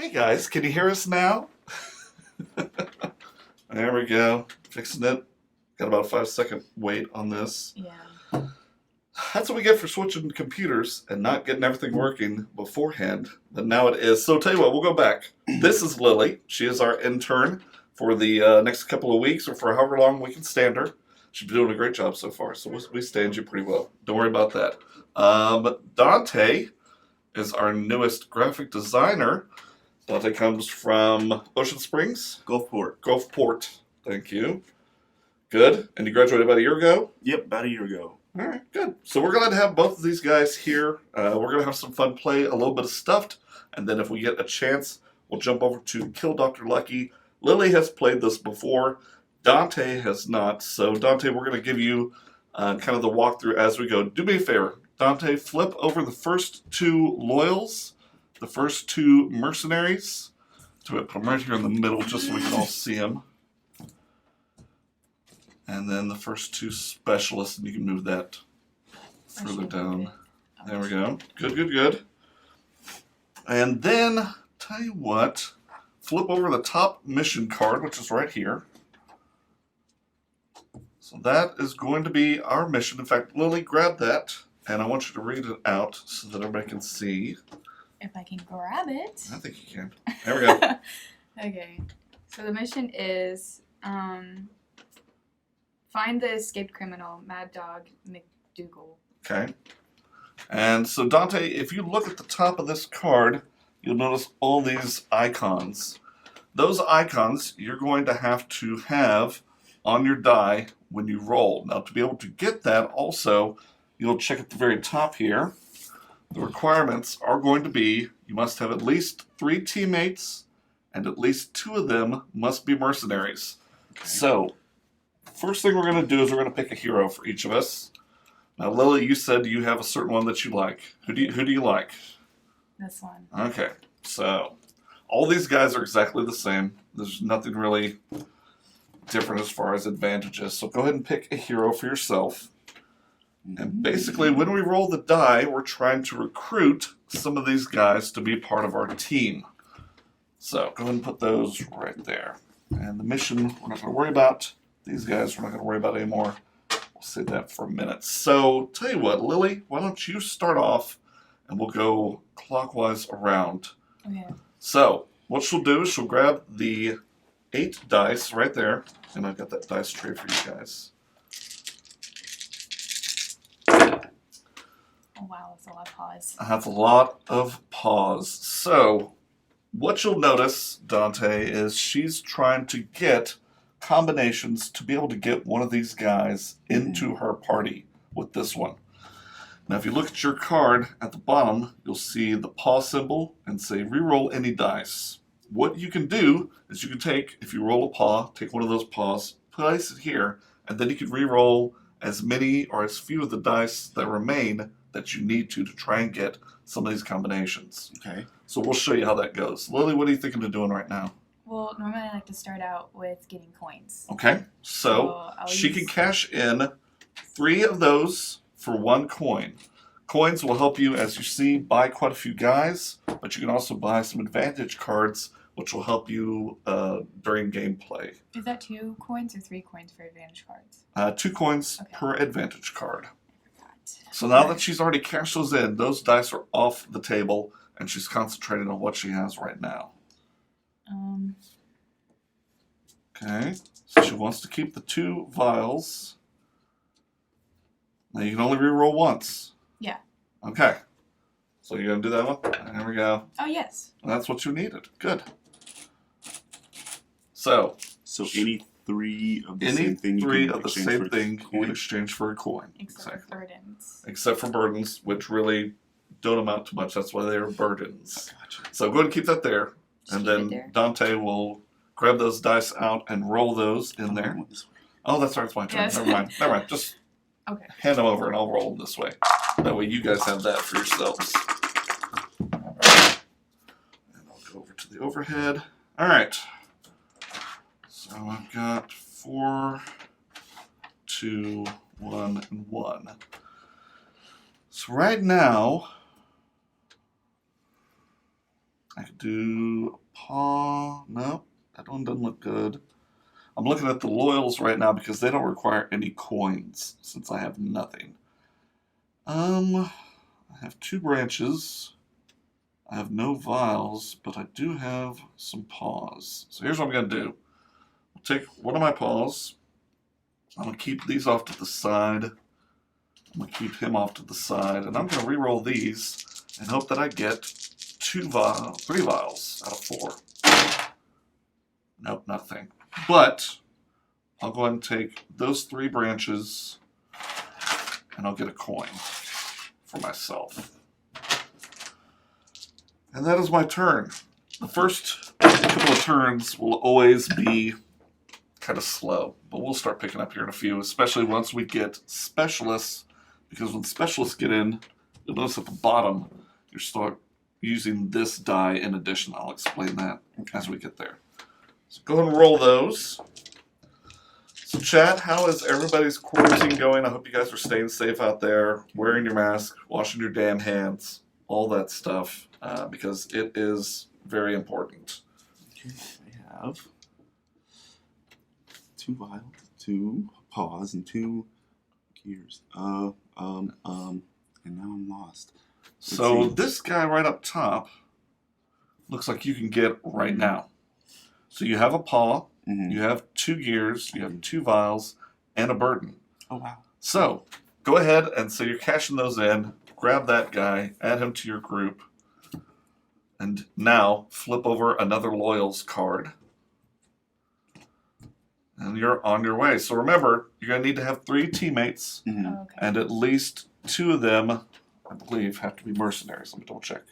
Hey guys, can you hear us now? There we go. Fixing it. Got about a 5 second wait on this. Yeah. That's what we get for switching computers and not getting everything working beforehand. But now it is. So tell you what, we'll go back. This is Lily. She is our intern for the next couple of weeks or for however long we can stand her. She's been doing a great job so far, so we stand you pretty well. Don't worry about that. Dante is our newest graphic designer. Dante comes from Ocean Springs? Gulfport. Gulfport. Thank you. Good. And you graduated about a year ago? Yep, about a year ago. All right, good. So we're going to have both of these guys here. We're going to have some fun, play a little bit of Stuffed, and then if we get a chance, we'll jump over to Kill Dr. Lucky. Lily has played this before. Dante has not. So Dante, we're going to give you kind of the walkthrough as we go. Do me a favor. Dante, flip over the first two loyals, the first two mercenaries. So put them right here in the middle just so we can all see them. And then the first two specialists, and you can move that further down. There we go. Good, good, good. And then, tell you what, flip over the top mission card, which is right here. So that is going to be our mission. In fact, Lily, grab that, and I want you to read it out so that everybody can see. If I can grab it. I think you can. There we go. Okay. So the mission is find the escaped criminal, Mad Dog McDougal. Okay. And so, Dante, if you look at the top of this card, you'll notice all these icons. Those icons you're going to have on your die when you roll. Now, to be able to get that, also, you'll check at the very top here. The requirements are going to be you must have at least 3 teammates, and at least 2 of them must be mercenaries. Okay. So, first thing we're going to do is we're going to pick a hero for each of us. Now, Lily, you said you have a certain one that you like. Who do you like? This one. Okay, so all these guys are exactly the same. There's nothing really different as far as advantages. So go ahead and pick a hero for yourself. And basically, when we roll the die, we're trying to recruit some of these guys to be part of our team. So go ahead and put those right there. And the mission, we're not going to worry about. These guys, we're not going to worry about anymore. We'll save that for a minute. So, tell you what, Lily, why don't you start off, and we'll go clockwise around. Okay. So, what she'll do is she'll grab the 8 dice right there, and I've got that dice tray for you guys. Oh, wow, that's a lot of pause. That's a lot of pause. So, what you'll notice, Dante, is she's trying to get combinations to be able to get one of these guys into her party with this one. Now, if you look at your card at the bottom, you'll see the paw symbol and say reroll any dice. What you can do is you can take, if you roll a paw, take one of those paws, place it here, and then you can reroll as many or as few of the dice that remain that you need to try and get some of these combinations. Okay. So we'll show you how that goes. Lily, what are you thinking of doing right now? Well, normally I like to start out with getting coins. Okay, so she can cash in 3 of those for 1 coin. Coins will help you, as you see, buy quite a few guys, but you can also buy some advantage cards, which will help you during gameplay. Is that 2 coins or 3 coins for advantage cards? 2 coins Okay. per advantage card. I forgot. So now that she's already cashed those in, those dice are off the table, and she's concentrating on what she has right now. Okay, so she wants to keep the 2 vials. Now you can only reroll once. Yeah. Okay, so you're going to do that one? There we go. Oh, yes. And that's what you needed. Good. So any 3 of the any same thing 3 of the same thing you can coin? exchange for a coin. Except for burdens. Except for burdens, which really don't amount to much. That's why they are burdens. Gotcha. So go ahead and keep that there. Just And keep it then there. Dante will grab those dice out and roll those in there. Oh, this way. Oh, that's right. It's my turn. Yes. Never mind. Never mind. Just Okay. hand them over and I'll roll them this way. That way you guys have that for yourselves. All right. And I'll go over to the overhead. All right. So I've got 4, 2, 1, and 1. So right now, I could do paw. No, that one doesn't look good. I'm looking at the loyals right now because they don't require any coins since I have nothing. I have 2 branches. I have no vials, but I do have some paws. So here's what I'm going to do. I'll take one of my paws. I'm going to keep these off to the side. I'm going to keep him off to the side. And I'm going to re-roll these and hope that I get 3 vials out of 4. Nope, nothing. But I'll go ahead and take those 3 branches and I'll get a coin for myself. And that is my turn. The first couple of turns will always be kind of slow, but we'll start picking up here in a few, especially once we get specialists, because when specialists get in, you'll notice at the bottom, you start using this die in addition. I'll explain that as we get there. So go ahead and roll those. So chat, how is everybody's quarantine going? I hope you guys are staying safe out there, wearing your mask, washing your damn hands, all that stuff, because it is very important. Okay, I have 2 vials, 2 paws, and 2 gears. And now I'm lost. So this guy right up top looks like you can get right now. So you have a paw, you have 2 gears, you have 2 vials, and a burden. Oh, wow. So go ahead and so you're cashing those in, grab that guy, add him to your group, and now flip over another Loyals card. And you're on your way. So remember, you're going to need to have 3 teammates, Oh, okay. and at least 2 of them, I believe, have to be mercenaries. Let me double check.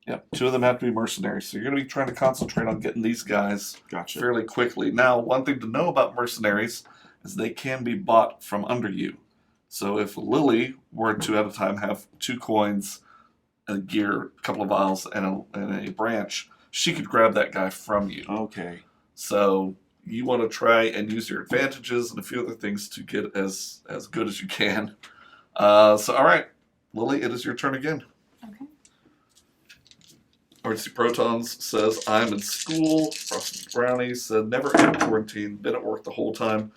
Yep, 2 of them have to be mercenaries. So you're going to be trying to concentrate on getting these guys Gotcha. fairly quickly. Now, one thing to know about mercenaries is they can be bought from under you. So if Lily were to at a time have 2 coins, a gear, a couple of vials, and a branch, she could grab that guy from you. Okay. So you want to try and use your advantages and a few other things to get as good as you can. So all right, Lily, it is your turn again. Okay. Artsy Protons says, I'm in school. Frosted Brownie said, never in quarantine, been at work the whole time.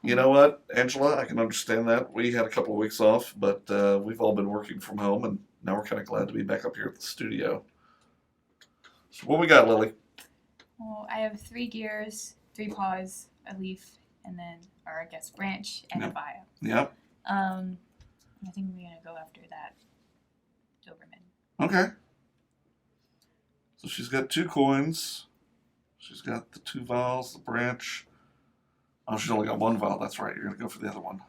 You know what, Angela, I can understand that. We had a couple of weeks off, but we've all been working from home, and now we're kind of glad to be back up here at the studio. So what we got, Lily? Well, I have 3 gears, 3 paws, a leaf, and then, or I guess branch, and a vial. Yep. I think we're gonna go after that Doberman. Okay. So she's got 2 coins. She's got the 2 vials, the branch. Oh, she's only got 1 vial. That's right. You're going to go for the other one.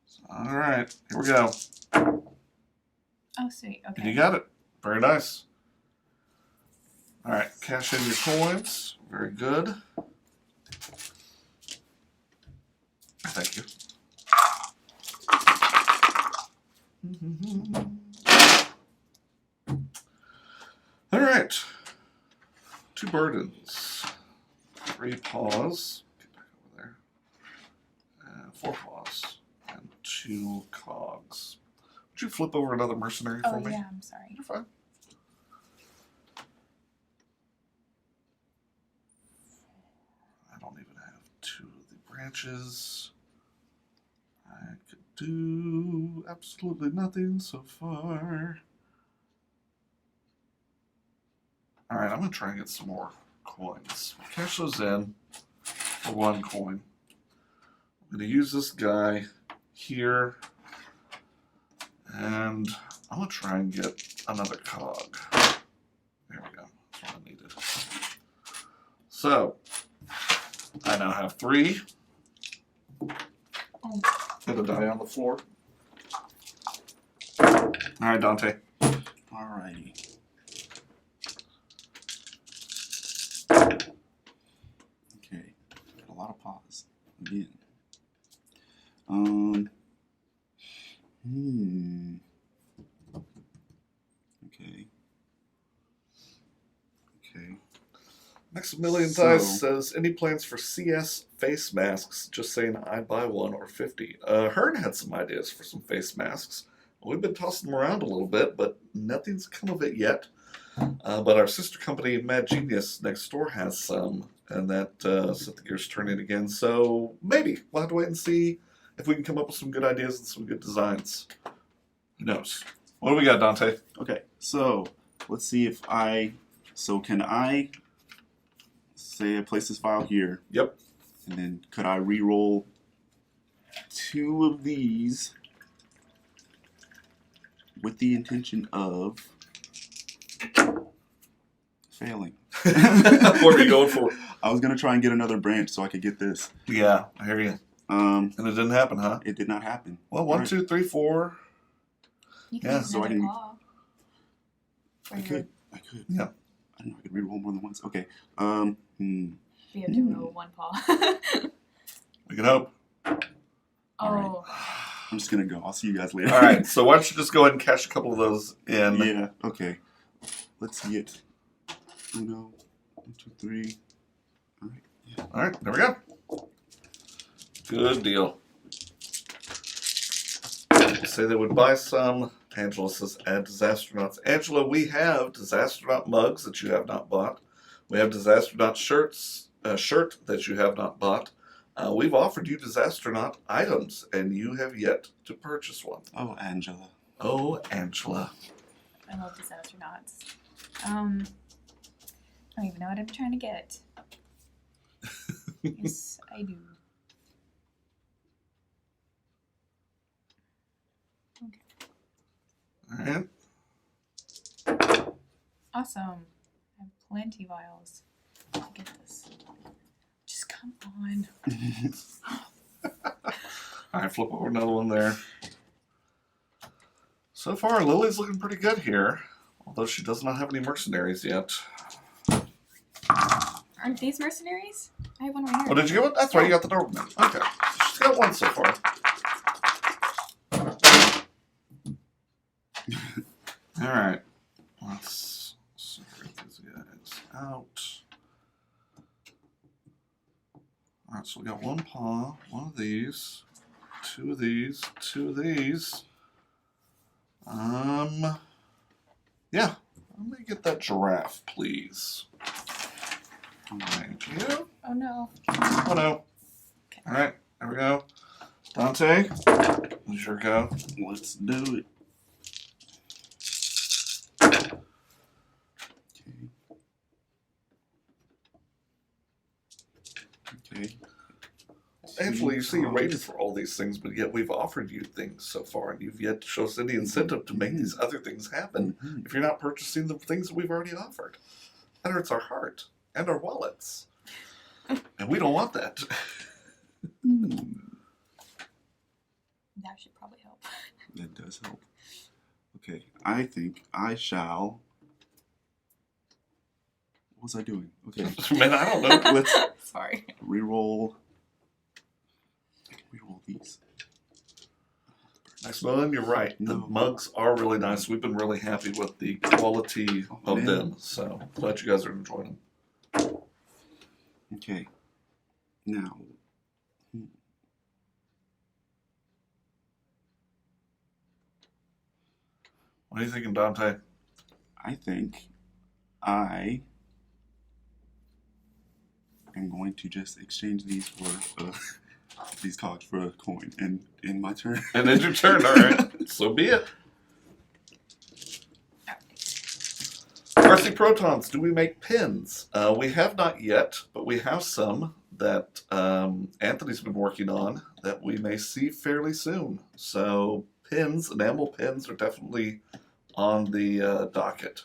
So, all right. Here we go. Oh, sweet. Okay. And you got it. Very nice. All right. Cash in your coins. Very good. Thank you. All right. 2 burdens. 3 paws. Get back over there. And 4 paws. And 2 cogs. Would you flip over another mercenary for Oh, me? yeah, I'm sorry. You're fine. I don't even have 2 of the branches. I could do absolutely nothing so far. Alright, I'm going to try and get some more coins. Cash those in for 1 coin. I'm going to use this guy here. And I'm going to try and get another cog. There we go. That's what I needed. So, I now have 3. Oh. Get a die on the floor. Alright, Dante. Alrighty. Okay. Got a lot of paws. Again. Okay. Okay. Maximilian So- Dice says, any plans for CS face masks? Just saying I'd buy 1 or 50. Hearn had some ideas for some face masks. We've been tossing them around a little bit, but nothing's come of it yet. But our sister company, Mad Genius, next door has some, and that set the gears turning again. So maybe we'll have to wait and see if we can come up with some good ideas and some good designs. Who knows? What do we got, Dante? Okay, so let's see if so can I say I place this file here? Yep. And then could I re-roll 2 of these with the intention of failing? What are you going for? I was gonna try and get another branch so I could get this. Yeah, I hear you. And it didn't happen, huh? It did not happen. Well, 1, Right. 2, 3, 4. You can Yeah, use so I another can- paw. I could. Yeah. I don't know. I could re-roll more than once. Okay. We have to roll one paw. We can hope. Oh. I'm just gonna go. I'll see you guys later. All right, so why don't you just go ahead and cash a couple of those in? Yeah. Okay. Let's see it. Uno, 1, 2, 3. All right. Yeah. All right, there we go. Good deal. Say they would buy some. Angela says, add Disastronauts. Angela, we have Disastronaut mugs that you have not bought. We have Disastronaut shirts, shirt that you have not bought. We've offered you Disastronaut items, and you have yet to purchase one. Oh, Angela. Oh, Angela. I love these astronauts. I don't even know what I'm trying to get. Yes, I do. All right. Awesome. I have plenty vials. I'll get this. Just come on. All right, flip over another one there. So far, Lily's looking pretty good here, although she does not have any mercenaries yet. Aren't these mercenaries? I have one right here. Oh, did you get one? That's right, you got the Doberman. Okay, so she's got one so far. All right, let's separate these guys out. All right, so we got one paw, one of these, 2 of these, 2 of these. Yeah, let me get that giraffe, please. Thank you. Oh no. Oh no. All right, there we go. Dante, let's your go. Let's do it. Okay. Angela, you see, you rated for all these things, but yet we've offered you things so far, and you've yet to show us any incentive to make these other things happen if you're not purchasing the things that we've already offered. That hurts our heart and our wallets. And we don't want that. That should probably help. That does help. Okay, I think I shall. What was I doing? Okay, Man, I don't know. let's Sorry. re-roll. I can re-roll these. Maximilian, you're right. The No. mugs are really nice. We've been really happy with the quality of man. them. So glad you guys are enjoying them. Okay, now. What are you thinking, Dante? I think I am going to just exchange these for these cogs for a coin, and in my turn. And then your turn, all right. So be it. RC Protons, do we make pins? We have not yet, but we have some that Anthony's been working on that we may see fairly soon. So pins, enamel pins, are definitely on the docket.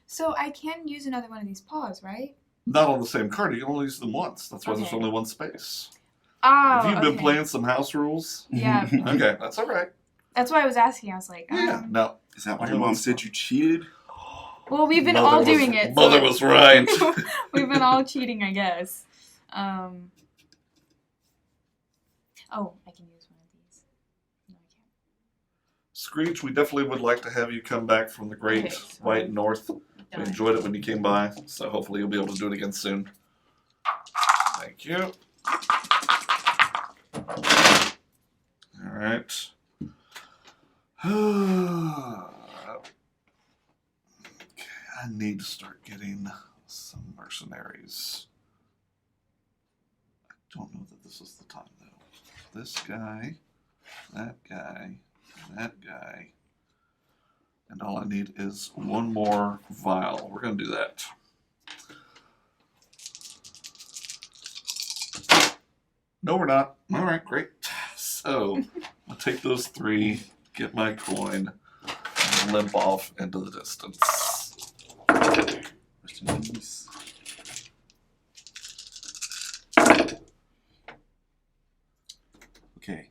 So I can use another one of these paws, right? Not on the same card. You can only use them once. That's why there's Okay. only one space. Oh, If you've been okay. playing some house rules, Yeah, okay, that's all right. that's why I was asking. I was like, Yeah, no. Is that why Only your mom one said spot. you cheated? Well, we've been Mother all was- doing it. Mother was right. We've been all cheating, I guess. Oh, I can use one of these. No, I can't. Screech, we definitely would like to have you come back from the great Okay, so- white north We Done. enjoyed it when you came by, so hopefully you'll be able to do it again soon. Thank you. All right. Okay, I need to start getting some mercenaries. I don't know that this is the time, though. This guy, that guy, that guy. And all I need is one more vial. We're going to do that. No, we're not. All right, great. So I'll take those 3, get my coin, and limp off into the distance. Rest in peace. Okay.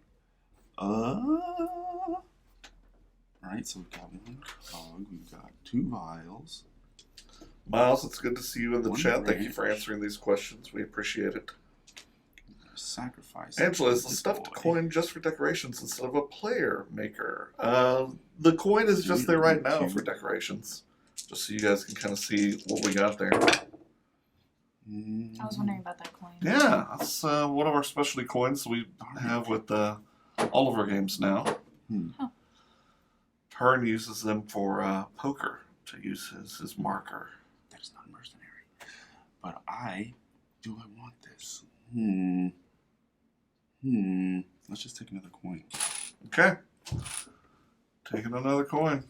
Right, so we've got 1 cog, we've got 2 vials. Miles, it's good to see you in the One chat. Thank you branch. for answering these questions. We appreciate it. Sacrifice. Angela, is the Big stuffed boy. coin just for decorations instead of a player maker? The coin is just there right now for decorations. Just so you guys can kind of see what we got there. I was wondering about that coin. Yeah, that's one of our specialty coins we have with all of our games now. Huh. Hearn uses them for poker to use his marker. That is not mercenary. But do I want this? Let's just take another coin. Okay. Taking another coin.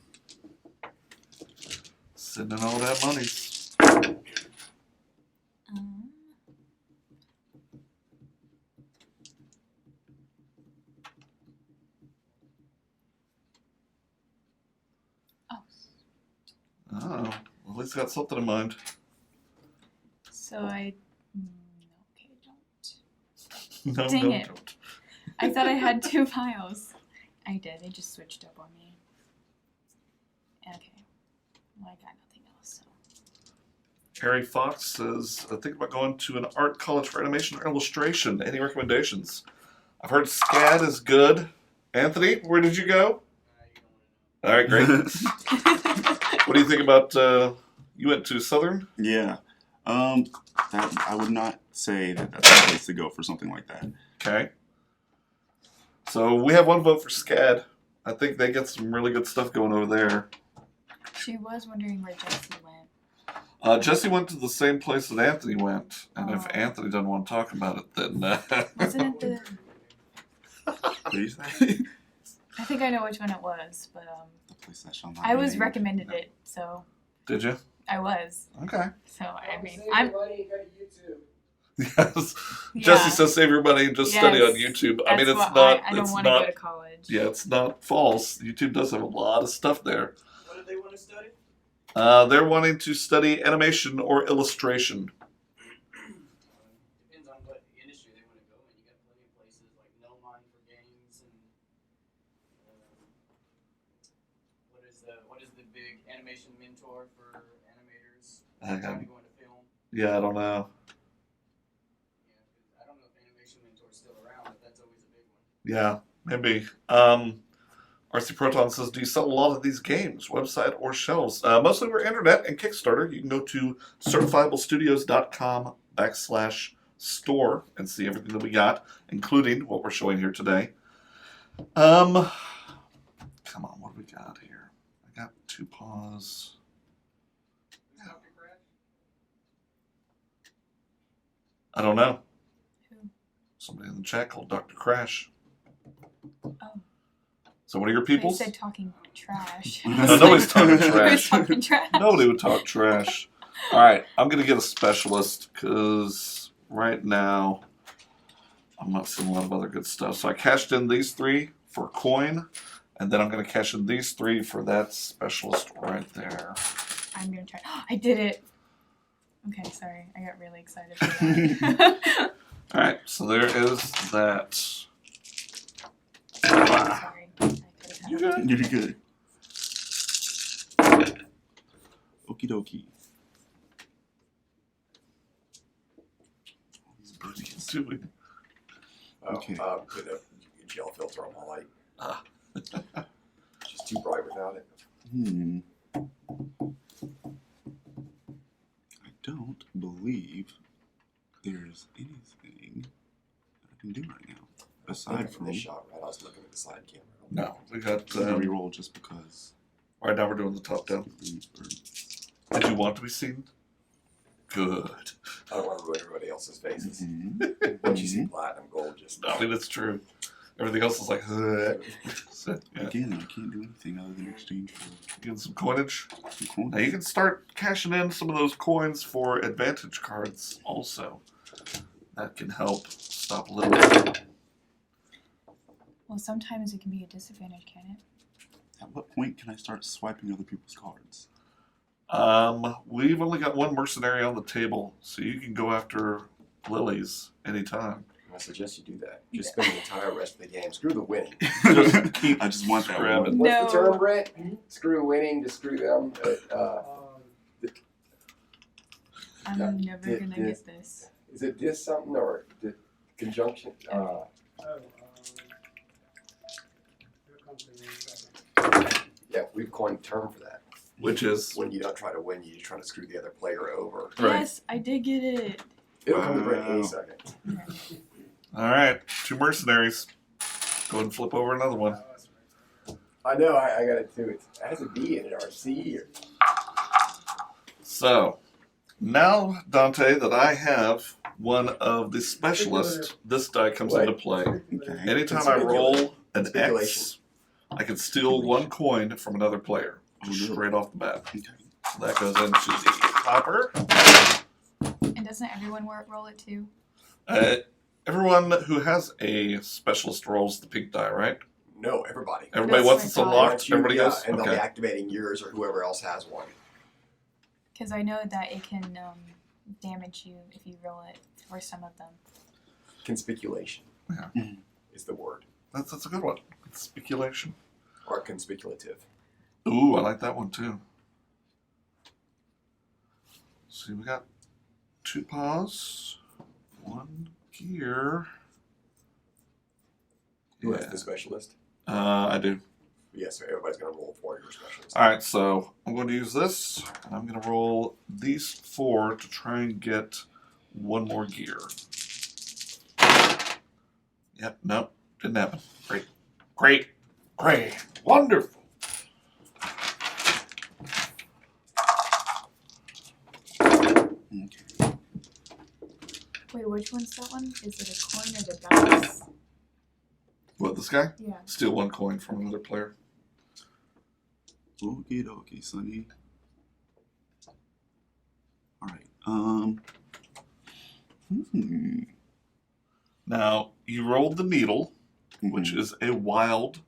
Sending all that money. Oh. Oh, well, at least got something in mind. So okay, don't. No, Dang no, it. don't. I thought I had 2 vials. I did. They just switched up on me. Okay. Well, I got nothing else. So. Harry Fox says, I think about going to an art college for animation or illustration. Any recommendations? I've heard SCAD is good. Anthony, where did you go? All right, great. What do you think about, you went to Southern? Yeah. That I would not say that that's the place to go for something like that. Okay. So we have 1 vote for SCAD. I think they get some really good stuff going over there. She was wondering where Jesse went. Jesse went to the same place that Anthony went, and if Oh. Anthony doesn't want to talk about it, then Wasn't it the? What do you say? I think I know which one it was, but The place that shall not I be was named. recommended it, so Did you? I was. Okay. So I mean, Save I'm. your money, go to YouTube. Yes. Yeah, Jesse says save your money and just study on Yes. YouTube. I mean, that's it's what not. I don't it's want to go not. to college. Yeah, it's not false. YouTube does have a lot of stuff there. What do they want to study? They're wanting to study animation or illustration. Depends on what industry they want to go in. You got plenty of places like No Mind for games and what is the big animation mentor for animators trying to go into film? Yeah, I don't know. Yeah, 'cause I don't know if animation mentor is still around, but that's always a big one. Yeah, maybe. RC Proton says, do you sell a lot of these games, website or shelves? Mostly we're internet and Kickstarter. You can go to certifiablestudios.com/store and see everything that we got, including what we're showing here today. Come on, what do we got here? I got 2 paws. Dr. Crash? I don't know. Who? Somebody in the chat called Dr. Crash. Oh. So one of your You peoples? said talking trash. No, nobody's talking Who's trash. talking trash? Nobody would talk trash. All right, I'm going to get a specialist because right now I'm not seeing a lot of other good stuff. So I cashed in these 3 for coin, and then I'm going to cash in these 3 for that specialist right there. I'm gonna try. I did it. Okay, sorry. I got really excited for that. All right, so there is that. Sorry. I could've had You it. good? You're good. Okie dokie. What are you doing? Okay. With a gel filter on my light. Ah. Just too bright without it. believe there's anything I can do right now. I Aside think from this shot, right? I was looking at the side camera. No, we got. reroll just because. Right now we're doing the top down. Did you want to be seen? Good. I don't want to ruin everybody else's faces. Mhm. Once you see platinum gold, just I mean, it's true. Everything else is like, so, yeah. Again, I can't do anything other than exchange for Get some coinage. some coins. Now you can start cashing in some of those coins for advantage cards also. That can help stop a little bit. Well, sometimes it can be a disadvantage, can it? At what point can I start swiping other people's cards? We've only got one mercenary on the table, so you can go after lilies anytime. I suggest you do that. Just spend the entire rest of the game. Screw the winning. I just want that Grab one. it. What's the term, Brett? Screw winning, just screw them. I'm Yeah, never gonna get this. Is it dis something or conjunction? Yeah, we've coined a term for that. Which is When you don't try to win, you just try to screw the other player over. right. Yes, I did get it. It'll come to Brett any Wow. second. All right, 2 mercenaries. Go ahead and flip over another one. I know, I got it too. It has a B in it, or a C. Or... So now, Dante, that I have one of the specialists, this die comes What? into play. Okay. Anytime I roll an Speculation. X, I can steal 1 coin from another player, just Oh, no. straight off the bat. Okay. So that goes into the hopper. And doesn't everyone roll it too? Everyone who has a specialist rolls the pink die, right? No, everybody. Everybody That's once what it's I thought. unlocked, Once you- everybody yeah, goes? and they'll be Okay. activating yours or whoever else has one. Because I know that it can damage you if you roll it for some of them. Conspiculation Yeah. is the word, That's a good one. It's speculation. or conspiculative. Ooh, I like that one too. See, we got 2 paws, 1 gear. Who has Yeah. the specialist? I do. Yes, so everybody's going to roll for your specialist. All right, so I'm going to use this, and I'm going to roll these 4 to try and get 1 more gear. Yep, nope, didn't happen. Great, great, great, wonderful. Okay. Wait, which one's that one? Is it a coin or the dice? What, this guy? Yeah. Steal 1 coin from another player. Okie dokie, Sonny. Alright. Now, you rolled the needle, which Mhm. is a wild,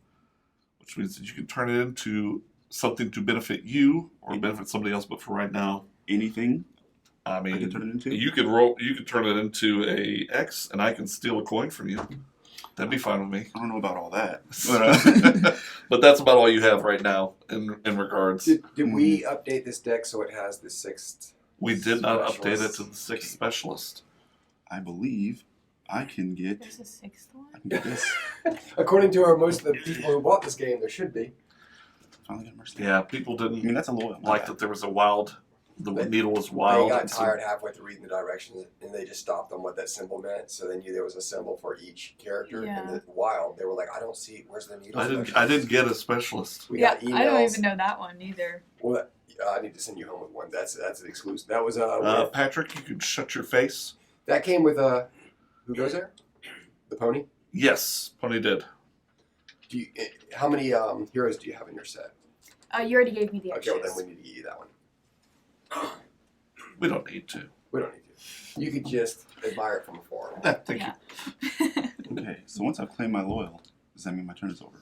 which means that you can turn it into something to benefit you or benefit somebody else. But for right now, Anything I I mean, can turn it into? you could roll. You could turn it into a X, and I can steal a coin from you. That'd be fine with me. I don't know about all that. But, But that's about all you have right now in regards. Did we update this deck so it has the 6th? We did not update it Specialist. to the 6th specialist. I believe I can get There's a 6th one? this. According to most of the people who bought this game, there should be. Finally got mercy. Yeah, people I mean, didn't that's a loyal. like that there was a wild. The They- needle was wild. They got and so- tired halfway through reading the directions, and they just stopped on what that symbol meant. So they knew there was a symbol for each character. Yeah. And the wild, they were like, "I don't see. Where's the needle?" I didn't specialist?" get a specialist. We Yeah, got emails. I don't even know that one either. Well, I need to send you home with one. That's an exclusive. That was Patrick, you could shut your face. that came with who goes there? The pony. Yes, Pony did. Do you, how many heroes do you have in your set? You already gave me the Okay, extras. well then we need to get you that one. We don't need to. We don't need to. You could just admire it from afar. Thank Yeah. Okay, so once I've claimed my loyal, does that mean my turn is over?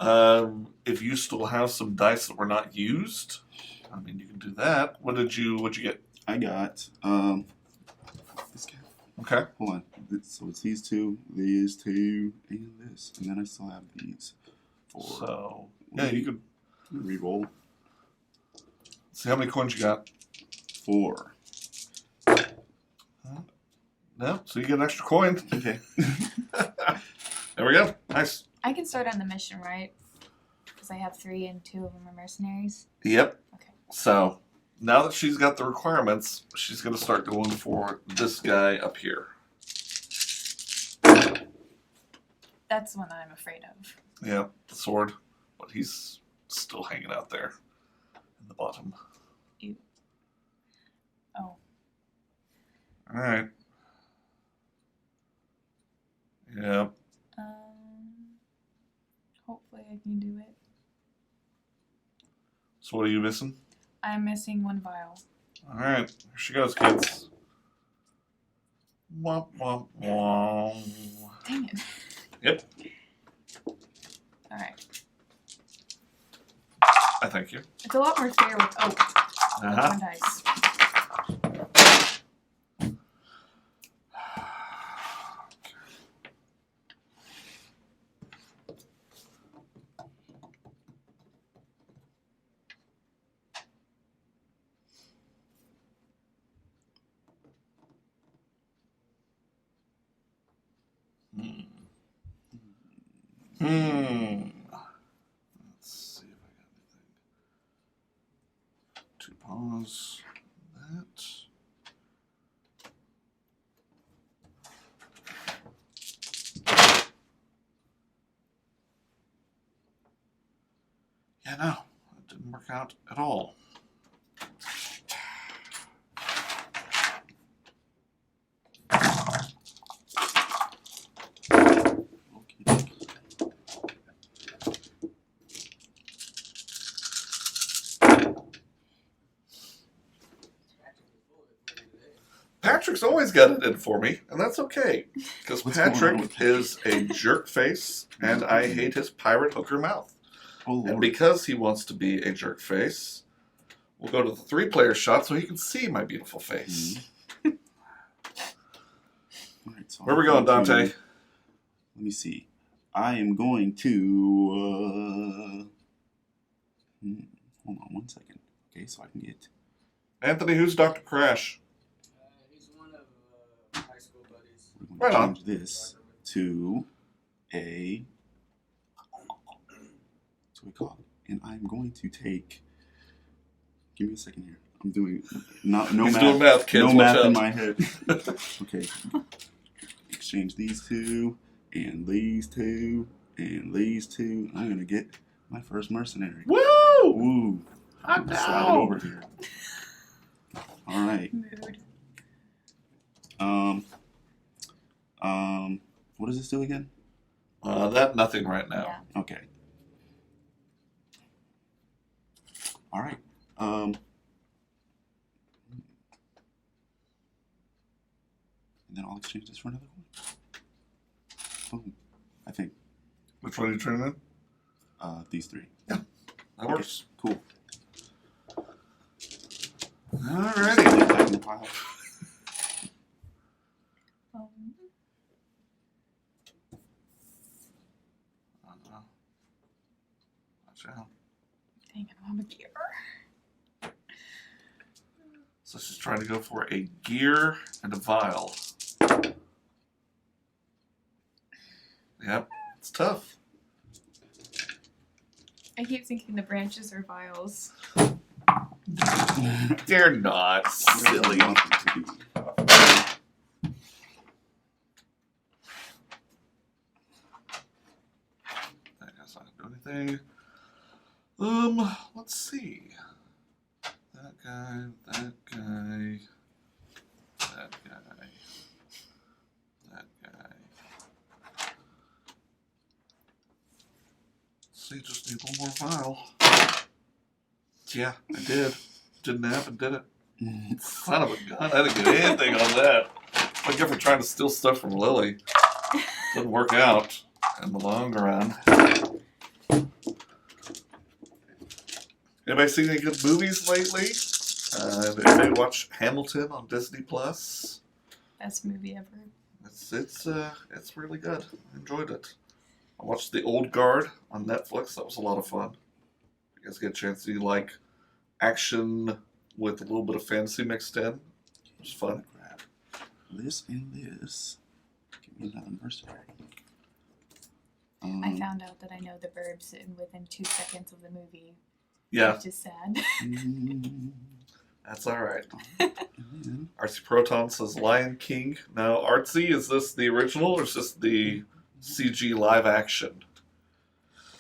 you. If you still have some dice that were not used, I mean, you can do that. What'd you get? I got this guy. Okay. Hold on. So it's these 2, and this, and then I still have these 4. So yeah, you could Reroll see how many coins you got. 4. No, so you get an extra coin. Okay. There we go. Nice. I can start on the mission, right? Because I have 3 and 2 of them are mercenaries. Yep. Okay. So now that she's got the requirements, she's going to start going for this guy up here. That's the one I'm afraid of. Yeah, the sword. But he's still hanging out there in the bottom. Ew. Oh. Alright. Yeah. Hopefully I can do it. So what are you missing? I'm missing one vial. Alright, here she goes, kids. Womp womp womp. Dang it. Yep. Alright. I thank you. It's a lot more fair with Uh-huh. one dice. Let's see if I got anything. 2 paws. That. Yeah, no, that didn't work out at all. Patrick's always got it in for me, and that's okay. Because What's going on Patrick with is a jerk face, and I hate his pirate hooker mouth. Oh, Lord. And because he wants to be a jerk face, we'll go to the 3-player shot so he can see my beautiful face. All right, so Where are we going, Dante? Let me see. I am going to. Hold on 1 second. Okay, so I can get. Anthony, who's Dr. Crash? He's one of high school buddies. We're Right going on. to change this to a. That's what we call it. And I'm going to take. Give me a second here. I'm doing no He's math. doing math, kids. No Watch math out. in my head. Okay. Exchange these two and these two and these two. I'm gonna get my first mercenary. Woo! Woo! I'm Slide it over here. All right. Mood. What does this do again? That nothing right now. Yeah. Okay. All right. And then I'll exchange this for another one. Boom. I think Which one are you turning in? these three. That works. Cool. Alrighty. Lay it back in the pile. Watch out. Dang it, I'm a gear. So she's trying to go for a gear and a vial. Yep, it's tough. I keep thinking the branches are vials. They're not silly. Nothing to do. That guy's not gonna do anything. Let's see. That guy, that guy, that guy, that guy. See, just need one more vial. Yeah, I did. Didn't happen, did it? Son of a gun, I didn't get anything on that. Like if we're trying to steal stuff from Lily. Didn't work out in the long run. Anybody seen any good movies lately? Anybody watch Hamilton on Disney Plus? Best movie ever. It's really good. I enjoyed it. I watched The Old Guard on Netflix. That was a lot of fun. You guys get a chance to like action with a little bit of fantasy mixed in. It was fun. Grab this and this. Give me another mercenary. I found out that I know the verbs within 2 seconds of the movie. Yeah. Which is sad. That's all right. And then Artsy Proton says Lion King. Now, Artsy, is this the original or is this the CG live action?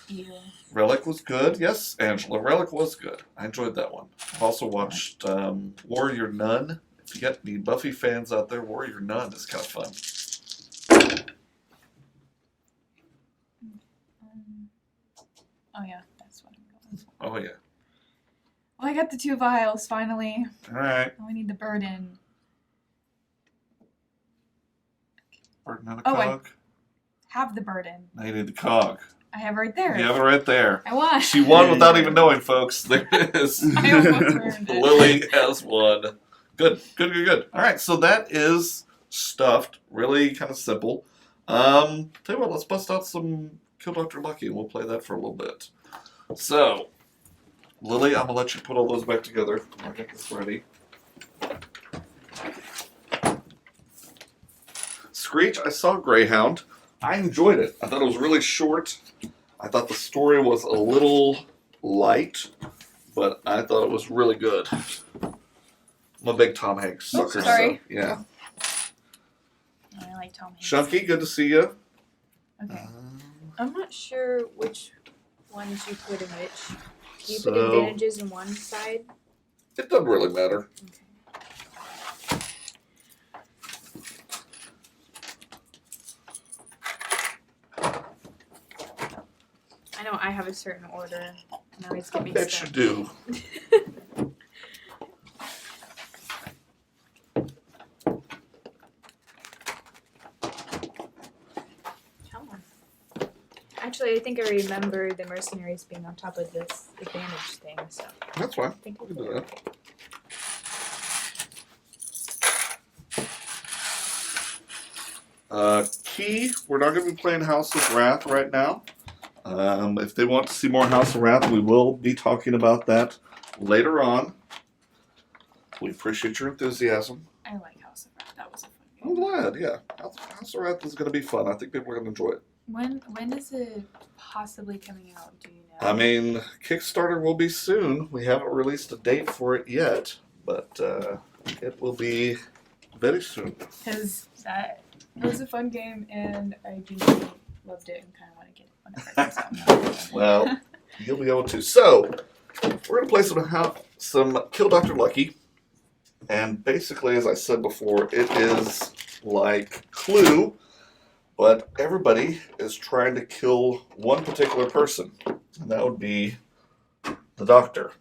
Ew. Relic was good. Yes, Angela. Relic was good. I enjoyed that one. I've also watched Warrior Nun. If you got any Buffy fans out there, Warrior Nun is kind of fun. Oh yeah, that's what I'm going for. Oh, yeah. Well, I got the 2 vials finally. All right. Now we need the burden. Burden and a Oh, cog. Have the burden. Now you need the cog. I have it right there. You have it right there. I won. She won without even knowing, folks. There it is. I almost earned it. Lily has won. Good. All right, so that is stuffed. Really kind of simple. Tell you what, let's bust out some Kill Dr. Lucky and we'll play that for a little bit. So, Lily, I'm going to let you put all those back together. I'll get this ready. Screech, I saw Greyhound. I enjoyed it. I thought it was really short. I thought the story was a little light, but I thought it was really good. I'm a big Tom Hanks sucker. sorry. So, yeah. I like Tom Hanks. Chunky, good to see you. Okay. I'm not sure which ones you put in which. Do you put So- advantages in one side? It doesn't really matter. Okay. I know I have a certain order, and I always get I bet mixed you up. do. Come on. Actually, I think I remember the mercenaries being on top of this advantage thing, so That's fine. I think We we'll can be do that. okay. Key, we're not going to be playing House of Wrath right now. If they want to see more House of Wrath, we will be talking about that later on. We appreciate your enthusiasm. I like House of Wrath. That was a fun I'm game. glad, yeah. House of Wrath is going to be fun. I think people are going to enjoy it. When is it possibly coming out? Do you know? I mean, Kickstarter will be soon. We haven't released a date for it yet, but it will be very soon. Because that was a fun game, and I genuinely loved it, and kind of want to get it whenever it comes out. Well, you'll be able to. So, we're going to play some Kill Dr. Lucky. And basically, as I said before, it is like Clue, but everybody is trying to kill one particular person. And that would be the doctor.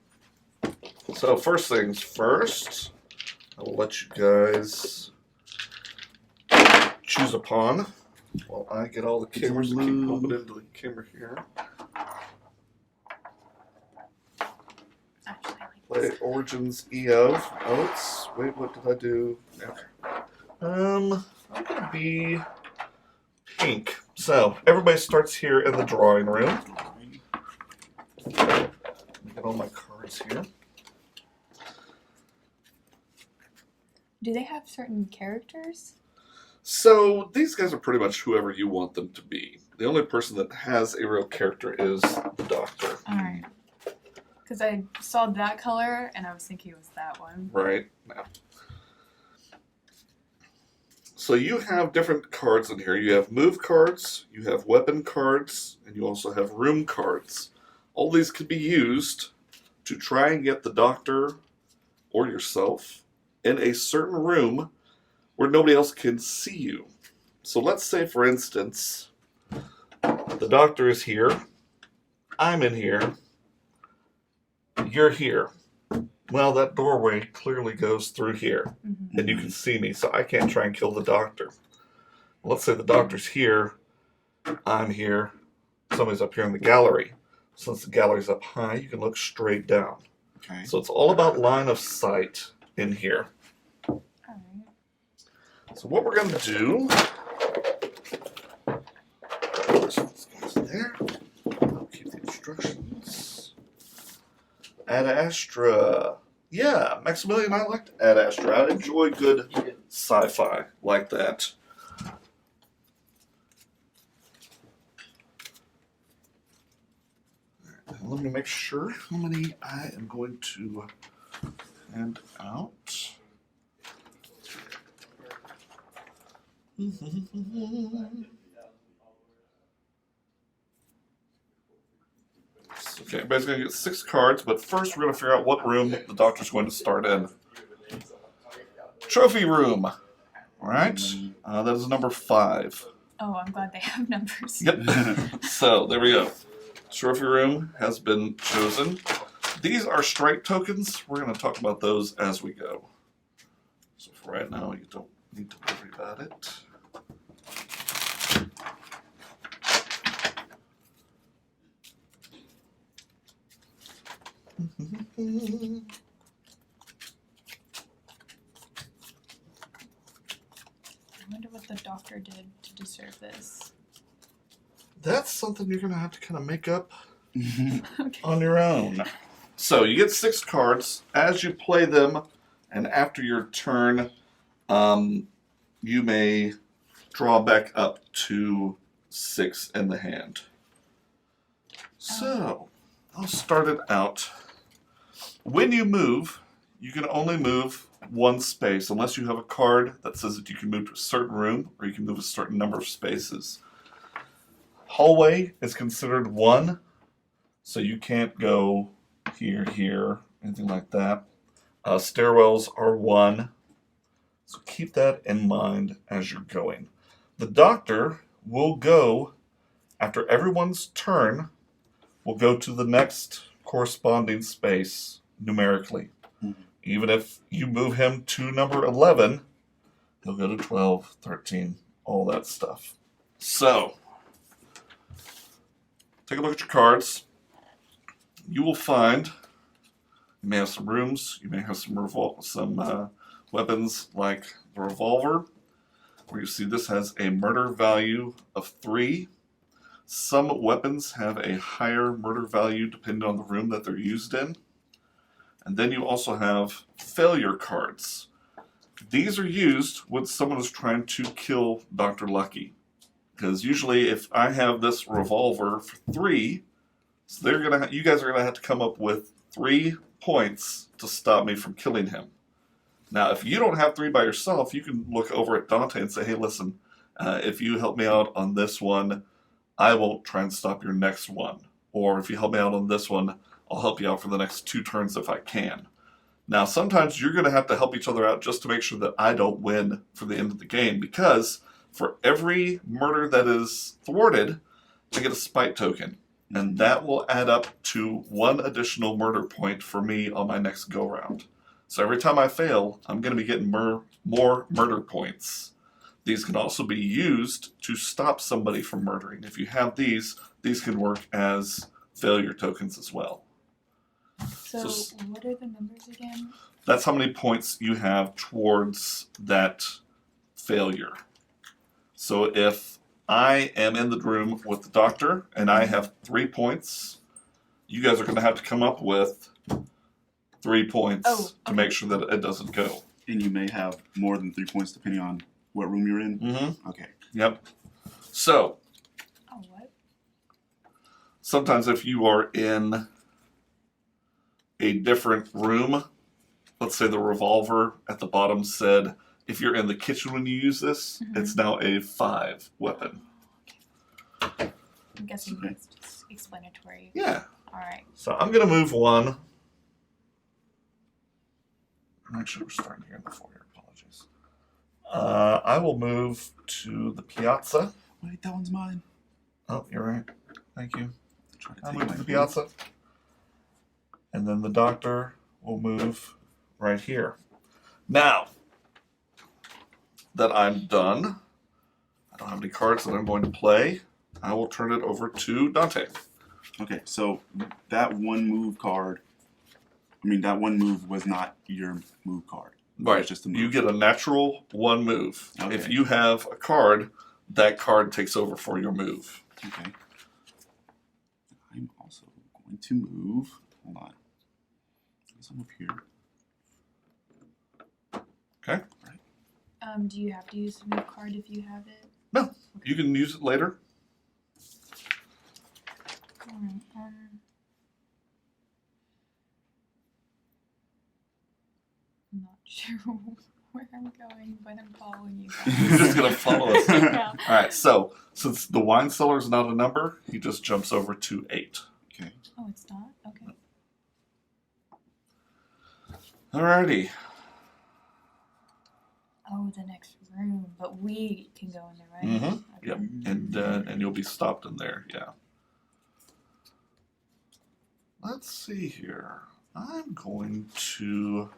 So, first things first, I will let you guys choose a pawn while I get all the cameras and keep moving into the camera here. Actually, I like Play this. Origins EO. Oats. Wait, what did I do? Okay. I'm gonna be pink. So everybody starts here in the drawing room. Get all my cards here. Do they have certain characters? So these guys are pretty much whoever you want them to be. The only person that has a real character is the Doctor. Alright. Because I saw that color, and I was thinking it was that one. Right? Now. So you have different cards in here. You have move cards, you have weapon cards, and you also have room cards. All these can be used to try and get the Doctor or yourself in a certain room where nobody else can see you. So let's say, for instance, the Doctor is here, I'm in here, you're here. Well, that doorway clearly goes through here, Mm-hmm. and you can see me, so I can't try and kill the Doctor. Let's say the Doctor's here, I'm here, somebody's up here in the gallery. Since the gallery's up high, you can look straight down. Okay. So it's all about line of sight in here. Alright. So what we're going to do... This guy's there. I'll keep the instructions. Ad Astra. Yeah, Maximilian, I liked Ad Astra. I enjoy good sci-fi like that. Let me make sure how many I am going to and out. Okay, everybody's going to get 6 cards, but first we're going to figure out what room the doctor's going to start in. Trophy room. All right, that is number 5. Oh, I'm glad they have numbers. Yep. So there we go. Trophy room has been chosen. These are strike tokens. We're going to talk about those as we go. So for right now, you don't need to worry about it. I wonder what the doctor did to deserve this. That's something you're going to have to kind of make up Okay. on your own. So you get 6 cards. As you play them, and after your turn, you may draw back up to 6 in the hand. So I'll start it out. When you move, you can only move 1 space unless you have a card that says that you can move to a certain room or you can move a certain number of spaces. Hallway is considered 1, so you can't go here, anything like that. Stairwells are 1, so keep that in mind as you're going. The doctor will go, after everyone's turn, will go to the next corresponding space numerically. Even if you move him to number 11, he'll go to 12, 13, all that stuff. So, take a look at your cards. You will find you may have some rooms, you may have some weapons like the revolver, where you see this has a murder value of 3. Some weapons have a higher murder value depending on the room that they're used in. And then you also have failure cards. These are used when someone is trying to kill Dr. Lucky. Because usually if I have this revolver for 3, so you guys are going to have to come up with 3 points to stop me from killing him. Now, if you don't have 3 by yourself, you can look over at Dante and say, hey, listen, if you help me out on this one, I will try and stop your next one. Or if you help me out on this one, I'll help you out for the next 2 turns if I can. Now, sometimes you're going to have to help each other out just to make sure that I don't win for the end of the game, because for every murder that is thwarted, I get a spite token. And that will add up to 1 additional murder point for me on my next go-round. So every time I fail, I'm going to be getting more murder points. These can also be used to stop somebody from murdering. If you have these can work as failure tokens as well. So what are the numbers again? That's how many points you have towards that failure. So if I am in the room with the doctor and I have 3 points, you guys are going to have to come up with 3 points to make sure that it doesn't go. And you may have more than 3 points depending on what room you're in? Mm-hmm. Okay. Yep. So, what? Sometimes if you are in a different room, let's say the revolver at the bottom said, if you're in the kitchen when you use this, it's now a 5 weapon. I'm guessing that's just explanatory. Yeah. All right. So I'm going to move 1. Actually, we're starting here in the foyer. Apologies. I will move to the piazza. Wait, that one's mine. Oh, you're right. Thank you. I'll move to the point. piazza. And then the doctor will move right here. Now that I'm done, I don't have any cards that I'm going to play. I will turn it over to Dante. Okay, so that 1 move card, that 1 move was not your move card. Right. It's just a move. You get a natural 1 move. Okay. If you have a card, that card takes over for your move. Okay. I'm also going to move. Hold on. I'm up here. Okay. Right. Do you have to use the move card if you have it? No. You can use it later. All right. sure where I'm going, but I'm following you You're guys. just gonna follow us. Yeah. All right. So since the wine cellar is not a number, he just jumps over to 8. Okay. Oh, it's not? Okay. Alrighty. Oh, the next room. But we can go in there, right? Mm-hmm. Okay. Yep. And you'll be stopped in there. Yeah. Let's see here. I'm going to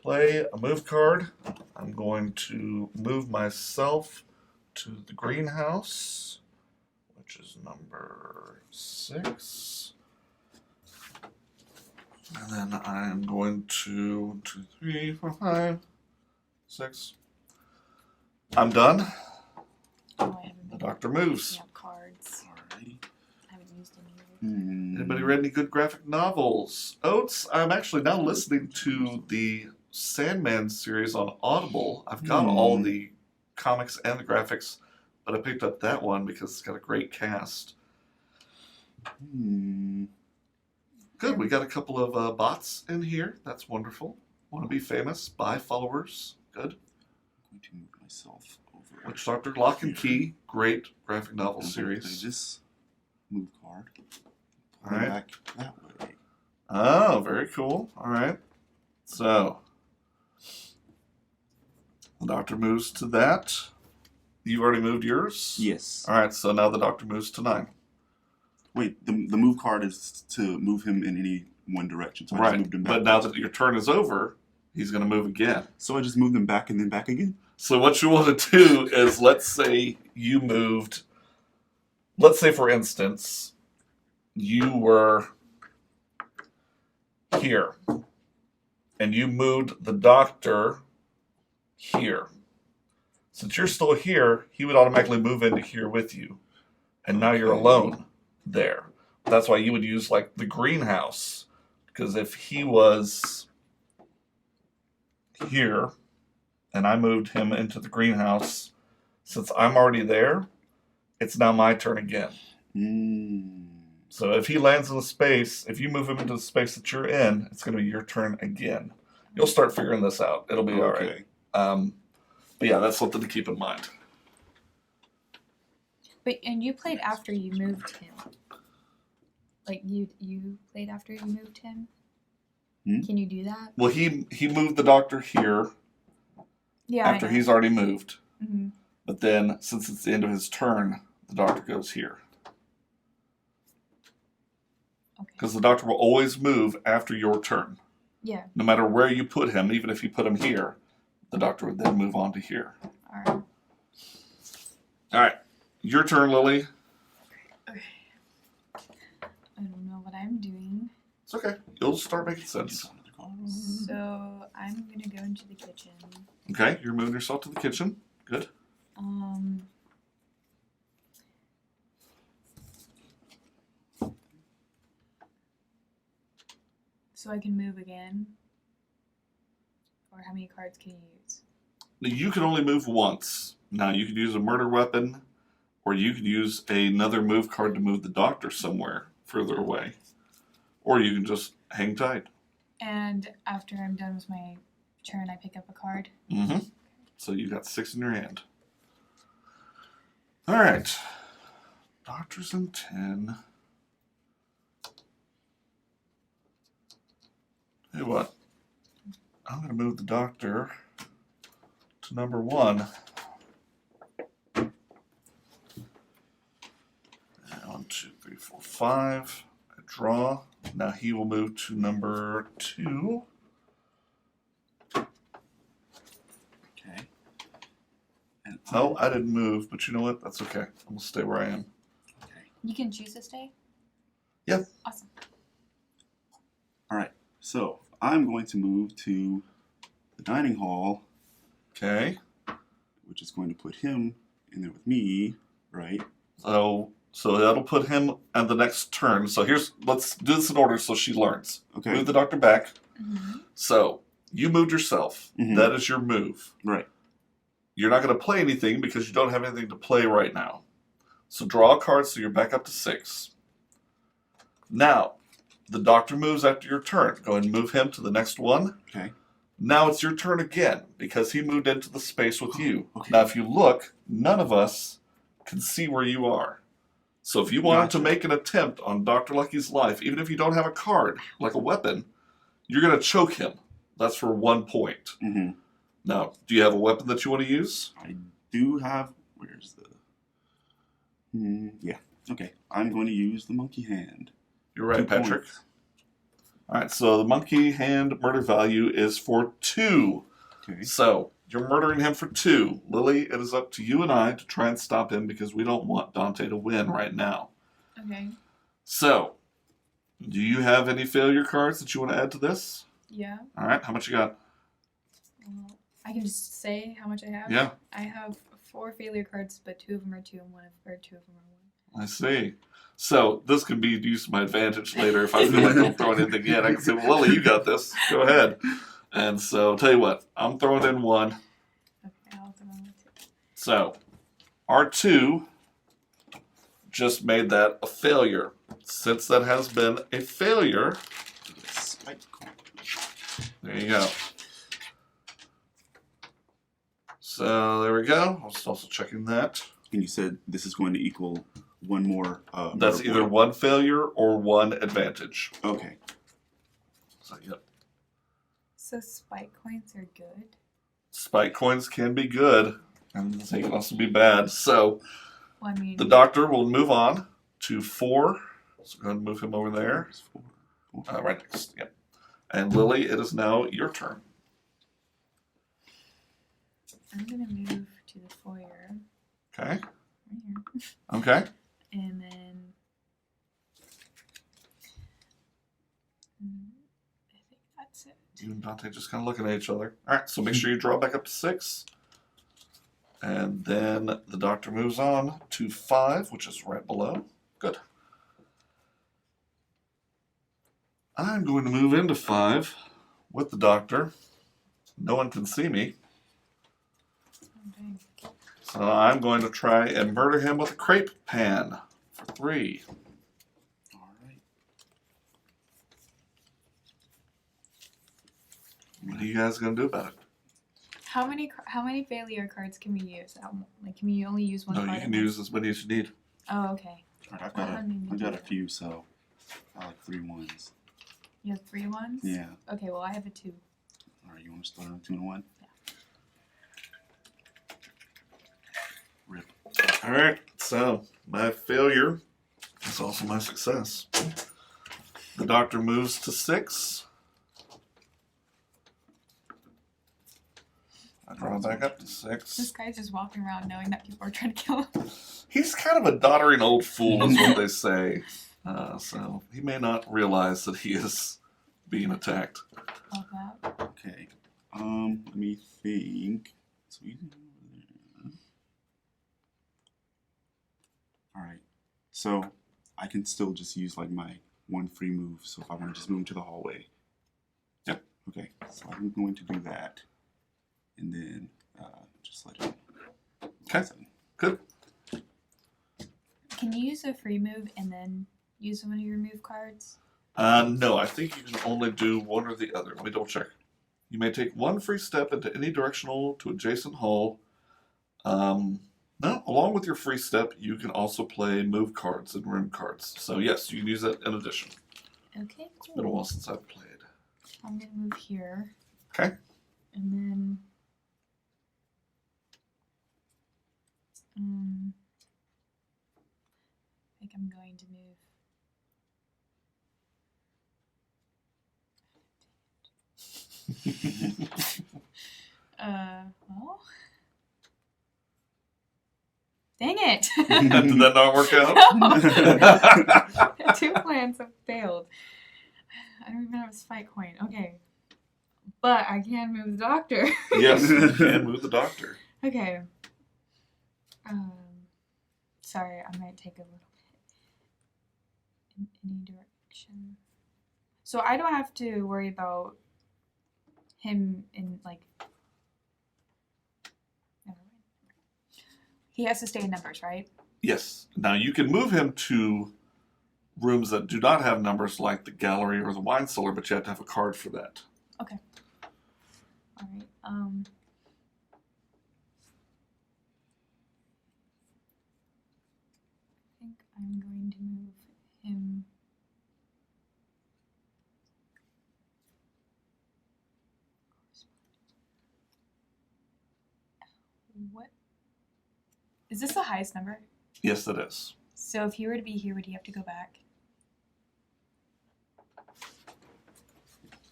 play a move card. I'm going to move myself to the greenhouse, which is number 6. And then I'm going to 1, 2, 3, 4, 5, 6. I'm done. Oh, I haven't The been doctor moves. picking up cards. Alrighty. I haven't used any of it. Anybody read any good graphic novels? Oates, I'm actually now listening to the Sandman series on Audible. I've got all the comics and the graphics, but I picked up that one because it's got a great cast. Good, we got a couple of bots in here. That's wonderful. Want to be famous? Buy followers. Good. I'm going to move myself over. Witch Doctor Lock and Key. Great graphic novel I'm gonna play series. this move card. All Pull right. back that way. Oh, very cool. All right. So, the doctor moves to that. You've already moved yours? Yes. All right, so now the doctor moves to 9. Wait, the move card is to move him in any one direction. So I just Right, moved him back. but now that your turn is over, he's going to move again. So I just moved him back and then back again? So what you want to do is, let's say you moved, let's say for instance, you were here, and you moved the doctor here. Since you're still here, he would automatically move into here with you. And now you're Okay. alone there. That's why you would use like the greenhouse. Because if he was here and I moved him into the greenhouse, since I'm already there, it's now my turn again. So if he lands in the space, if you move him into the space that you're in, it's going to be your turn again. You'll start figuring this out. It'll be all right. But yeah, that's something to keep in mind. But and you played after you moved him. Like you played after you moved him. Can you do that? Well, he moved the doctor here Yeah. after he's already moved. Mm-hmm. But then, since it's the end of his turn, the doctor goes here. Okay. Because the doctor will always move after your turn. Yeah. No matter where you put him, even if you put him here, the doctor would then move on to here. All right. All right. Your turn, Lily. Okay. I don't know what I'm doing. It's okay. You'll start making sense. So I'm gonna go into the kitchen. Okay, you're moving yourself to the kitchen. Good. So I can move again? Or how many cards can you use? You can only move once. Now, you could use a murder weapon, or you could use another move card to move the doctor somewhere further away. Or you can just hang tight. And after I'm done with my turn, I pick up a card? Mm-hmm. So you got 6 in your hand. All right. Doctor's in 10. Hey, what? I'm going to move the doctor to number 1. And 1, 2, 3, 4, 5. I draw. Now he will move to number 2. Okay. And No, I didn't move, but you know what? That's okay. I'm going to stay where I am. Okay. You can choose to stay? Yep. Awesome. All right. So I'm going to move to the dining hall, Okay. which is going to put him in there with me, right? So that'll put him on the next turn. So let's do this in order so she learns. Okay. Move the doctor back. Mm-hmm. So you moved yourself. Mhm. That is your move. Right. You're not going to play anything because you don't have anything to play right now. So draw a card so you're back up to 6. Now, the doctor moves after your turn. Go ahead and move him to the next one. Okay. Now it's your turn again because he moved into the space with you. Okay. Now, if you look, none of us can see where you are. So if you wanted to Gotcha. make an attempt on Dr. Lucky's life, even if you don't have a card, like a weapon, you're going to choke him. That's for 1 point. Mm-hmm. Now, do you have a weapon that you want to use? I do have. Where's the? Yeah. Okay. I'm going to use the monkey hand. You're right, 2 Patrick. points. All right, so the monkey hand murder value is for 2. Okay. So you're murdering him for 2. Lily, it is up to you and I to try and stop him because we don't want Dante to win right now. Okay. So, do you have any failure cards that you want to add to this? Yeah. All right, how much you got? Well, I can just say how much I have. Yeah, I have 4 failure cards, but 2 of them are 2 and 2 of them are 1. I see. So this could be used to my advantage later if I feel like I'm throwing anything in. I can say, well, Lily, you got this. Go ahead. And so, I'll tell you what, I'm throwing in 1. Okay, I'll throw in 2. So, R2 just made that a failure. Since that has been a failure, Spike coin. there you go. So, there we go. I was also checking that. And you said this is going to equal 1 more. That's murder either point. 1 failure or 1 advantage. Okay. So, yep. So spike coins are good. Spike coins can be good, and they can also be bad. So, Well, I mean, the doctor will move on to 4. So, go ahead and move him over there. There's 4. Right next. Yep. And Lily, it is now your turn. I'm gonna move to the foyer Okay. right here, Okay. and then I think that's it. You and Dante just kind of looking at each other. All right, so make sure you draw back up to 6. And then the doctor moves on to 5, which is right below. Good. I'm going to move into 5 with the doctor. No one can see me. Okay. So I'm going to try and murder him with a crepe pan for 3. All right. What are you guys going to do about it? How many failure cards can we use? Like, can we only use one No, card? you can use as many as you need. Oh, okay. All right, Well, I mean, I've got a few, so I like 3 ones. You have 3 ones? Yeah. Okay, well, I have a 2. All right, you want to start on 2 and 1? Yeah. Rip. All right, so my failure is also my success. The doctor moves to 6. I draw back up to This 6. guy's just walking around knowing that people are trying to kill him. He's kind of a doddering old fool, is what they say. So he may not realize that he is being attacked. Love that. Okay. Let me think. So you all right. So I can still just use like my 1 free move. So if I want to just move to the hallway. Yep. Okay. So I'm going to do that, and then just let it. Okay. Good. Can you use a free move and then use one of your move cards? No, I think you can only do one or the other. Let me double check. You may take 1 free step into any directional to adjacent hall. No, along with your free step, you can also play move cards and room cards. So yes, you can use that in addition. Okay, It's been a cool. while since I've played. I'm gonna move here. Okay. And then I think I'm going to move. Well. Dang it! Did that not work out? No. 2 plans have failed. I don't even have a spike coin. Okay. But I can move the doctor. Yes, you can move the doctor. Okay. Sorry, I might take a little bit in any direction. So I don't have to worry about him in, like, never mind. He has to stay in numbers, right? Yes. Now you can move him to rooms that do not have numbers like the gallery or the wine cellar, but you have to have a card for that. Okay. Alright, I think I'm going to move him. What? Is this the highest number? Yes, it is. So if he were to be here, would he have to go back?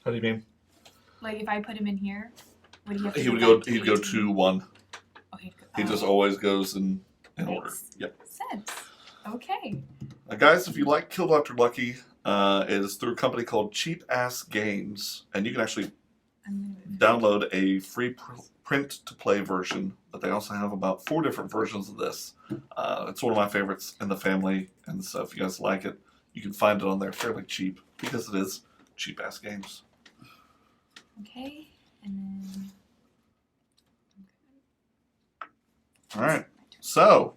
How do you mean? Like if I put him in here, would he have to He go would go. back He'd go 18? to 1. Oh, he'd go, He just always goes in order. Makes Yep. sense. Okay. Guys, if you like Kill Dr. Lucky, it is through a company called Cheap Ass Games, and you can actually I'm gonna move. download a free print to play version. But they also have about 4 different versions of this. It's one of my favorites in the family, and so if you guys like it, you can find it on there fairly cheap because it is Cheap Ass Games. Okay, and then. All right. So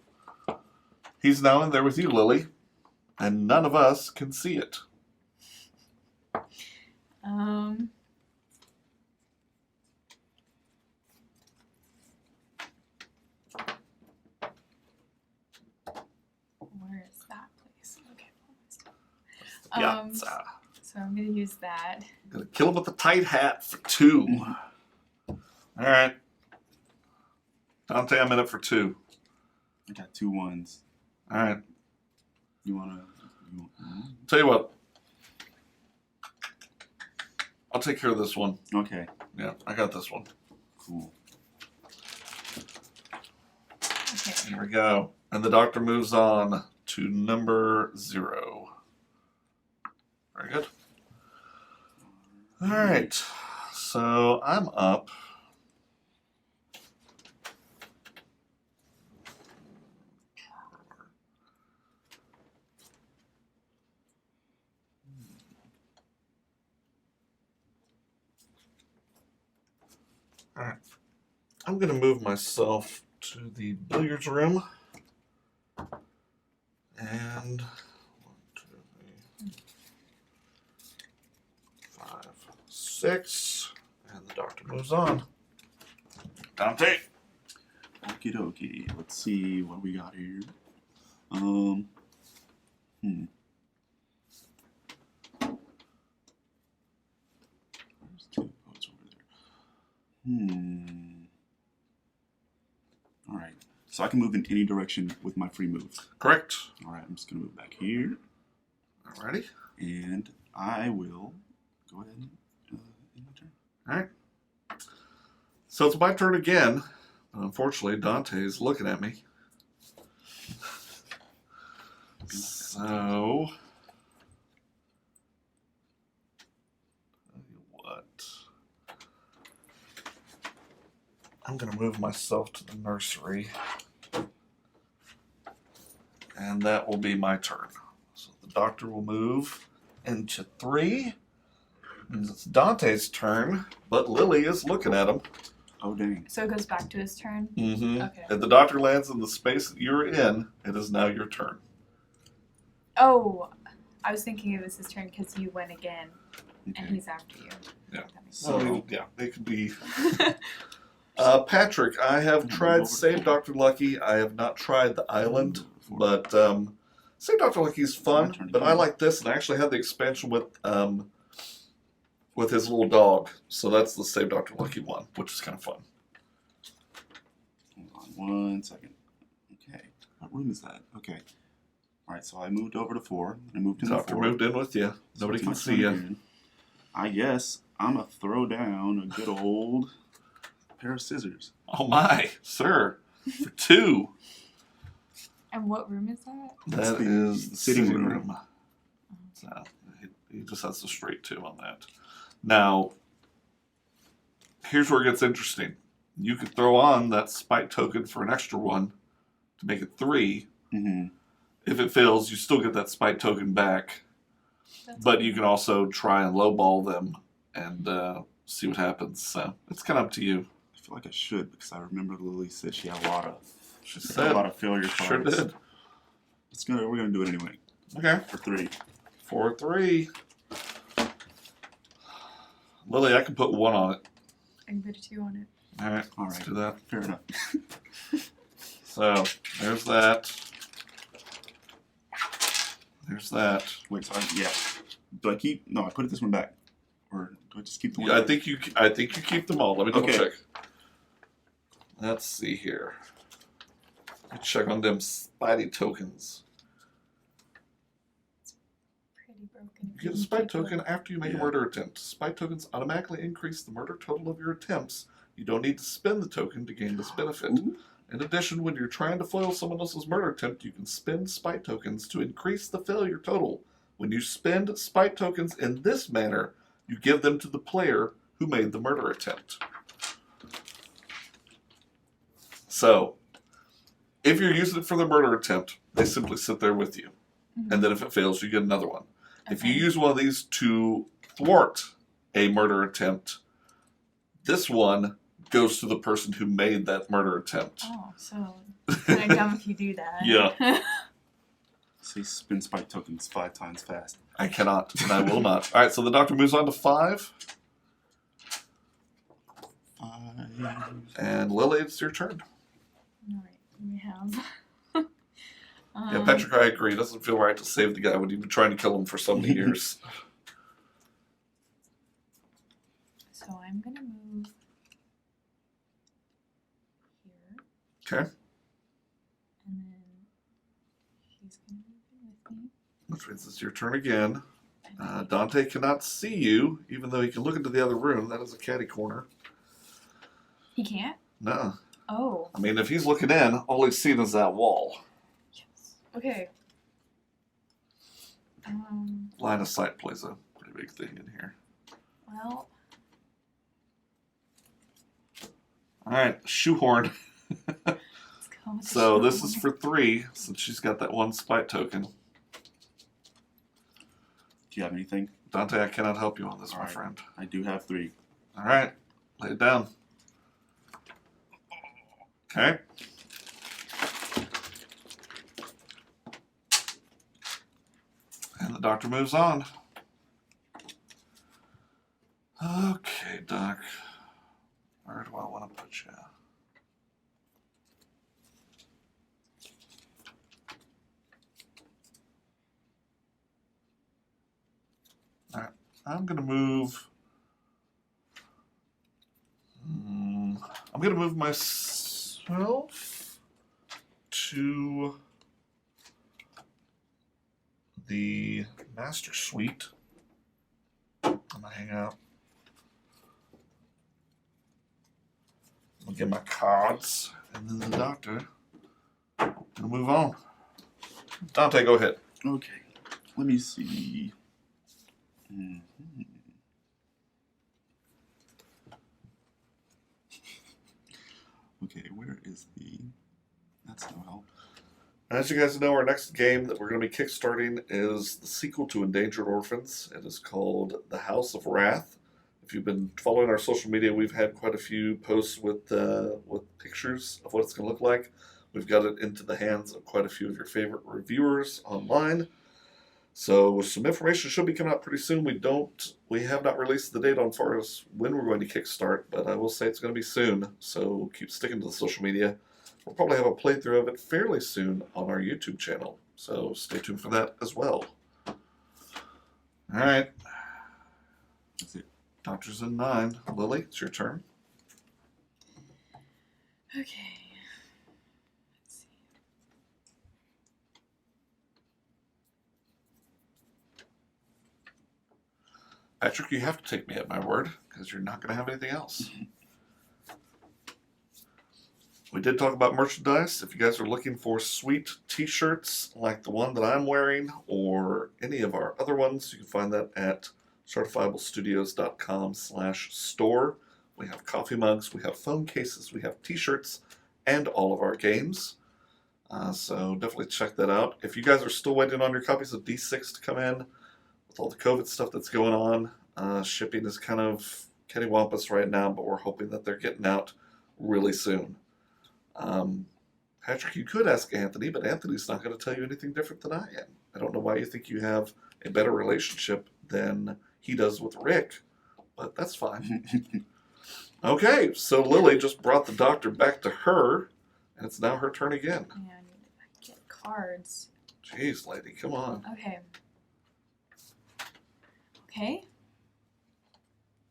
he's now in there with you, Lily, and none of us can see it. Where is that place? Okay. Yeah. So I'm gonna use that. Gonna kill him with the tight hat for 2. All right. Dante, I'm in it for 2. I got 2 1s. All right. You wanna? Tell you what. I'll take care of this one. Okay. Yeah, I got this one. Cool. Okay. Here we go. And the doctor moves on to number 0. Very good. All right. So I'm up. All right. I'm going to move myself to the billiards room. And 1, 2, 3, 5, 6. And the doctor moves on. Dante. Okie dokie. Let's see what we got here. There's 2 boats over there. All right. So I can move in any direction with my free move. Correct. All right. I'm just gonna move back here, Alrighty. and I will go ahead and end my turn. Alright. So it's my turn again. Unfortunately, Dante's looking at me. So, tell you what, I'm going to move myself to the nursery, and that will be my turn. So the doctor will move into 3. Means it's Dante's turn, but Lily is looking at him. Oh dang! So it goes back to his turn. Mm-hmm. Okay. If the doctor lands in the space that you're in, it is now your turn. Oh, I was thinking it was his turn because you went again, and Okay. he's after you. Yeah. That makes So- Well, yeah, it could be. sense. Patrick, I have tried Save Dr. Lucky. I have not tried the island, but Save Dr. Lucky is fun. But I like this, and I actually have the expansion with his little dog. So that's the Save Dr. Lucky one, which is kind of fun. Hold on 1 second. Okay. What room is that? Okay. All right. So I moved over to 4. I moved in the Doctor 4. moved in with you. So Nobody it's can my see turn you. again. I guess I'm gonna throw down a good old pair of scissors. Oh my, sir. For 2. And what room is that? That's That the is the sitting sitting room. room. So he just has the straight 2 on that. Now, here's where it gets interesting. You could throw on that spike token for an extra 1 to make it 3. Mm-hmm. If it fails, you still get that spike token back. That's But you can also try and lowball them and see what happens. So it's kind of up to you. I feel like I should because I remember Lily said she had a lot of She a said. lot of failure Sure cards. did. We're gonna do it anyway Okay. for 3. 4-3. Lily, I can put 1 on it. I can put a 2 on it. All right, All let's right. do that. Fair enough. So there's that. There's that. Wait, sorry. Yeah. Do I keep? No, I put this one back, or do I just keep the one? I think you keep them all. Let me double Okay. check. Let's see here. Let's check on them Spidey tokens. Pretty broken. You get a spite token after you make a Yeah. murder attempt. Spite tokens automatically increase the murder total of your attempts. You don't need to spend the token to gain this benefit. Ooh. In addition, when you're trying to foil someone else's murder attempt, you can spend spite tokens to increase the failure total. When you spend spite tokens in this manner, you give them to the player who made the murder attempt. So, if you're using it for the murder attempt, they simply sit there with you. Mhm. And then if it fails, you get another one. If you Okay. use one of these to thwart a murder attempt, this one goes to the person who made that murder attempt. Oh, so kind of dumb if you do that. Yeah. Say spin spike tokens 5 times fast. I cannot, and I will not. All right, so the doctor moves on to 5. 5. And Lily, it's your turn. All right, we have. Yeah, Patrick, I agree. It doesn't feel right to save the guy when you've been trying to kill him for so many years. So I'm gonna move here, Okay. and then he's gonna move in with me. Which means it's your turn again. Dante cannot see you, even though he can look into the other room. That is a catty corner. He can't. No. Oh. I mean, if he's looking in, all he's seeing is that wall. Yes. Okay. Line of sight plays a pretty big thing in here. Well, All right, shoehorn. let's go with the So this is shoehorn. for 3, since she's got that one spite token. Do you have anything? Dante, I cannot help you on this, All my right. friend. I do have 3. All right, lay it down. Okay. And the doctor moves on. Okay, Doc. Where do I want to put you? All right, I'm going to move. I'm going to move myself to the master suite. I'm going to hang out. I'll get my cards, and then the doctor. I'm going to move on. Dante, go ahead. Okay. Let me see. Okay, where is the... That's no help. As you guys know, our next game that we're going to be kickstarting is the sequel to Endangered Orphans. It is called The House of Wrath. If you've been following our social media, we've had quite a few posts with pictures of what it's going to look like. We've got it into the hands of quite a few of your favorite reviewers online. So some information should be coming out pretty soon. We have not released the date on far as when we're going to kickstart, but I will say it's going to be soon. So keep sticking to the social media. We'll probably have a playthrough of it fairly soon on our YouTube channel. So stay tuned for that as well. All right. That's it. Doctor's in 9. Lily, it's your turn. Okay. Let's see. Patrick, you have to take me at my word because you're not going to have anything else. We did talk about merchandise. If you guys are looking for sweet t-shirts like the one that I'm wearing or any of our other ones, you can find that at certifiablestudios.com/store. We have coffee mugs, we have phone cases, we have t-shirts, and all of our games. So definitely check that out. If you guys are still waiting on your copies of D6 to come in, with all the COVID stuff that's going on, shipping is kind of cattywampus right now, but we're hoping that they're getting out really soon. Patrick, you could ask Anthony, but Anthony's not going to tell you anything different than I am. I don't know why you think you have a better relationship than he does with Rick, but that's fine. Okay, so Lily just brought the doctor back to her, and it's now her turn again. And I get cards. Jeez, lady, come on. Okay. Okay.